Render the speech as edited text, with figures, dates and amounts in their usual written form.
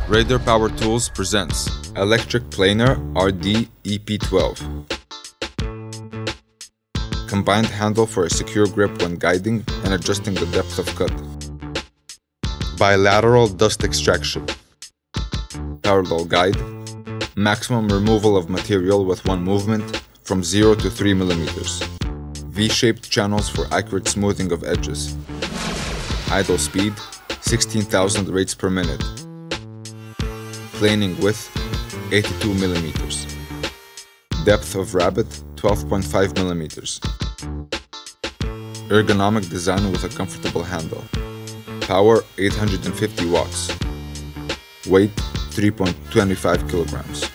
Raider Power Tools presents Electric Planer RD-EP12. Combined handle for a secure grip when guiding and adjusting the depth of cut. Bilateral dust extraction. Parallel guide. Maximum removal of material with one movement from 0 to 3 mm. V-shaped channels for accurate smoothing of edges. Idle speed 16,000 rates per minute. Planing width 82 mm. Depth of rabbet 12.5 mm. Ergonomic design with a comfortable handle. Power 850 watts. Weight 3.25 kilograms.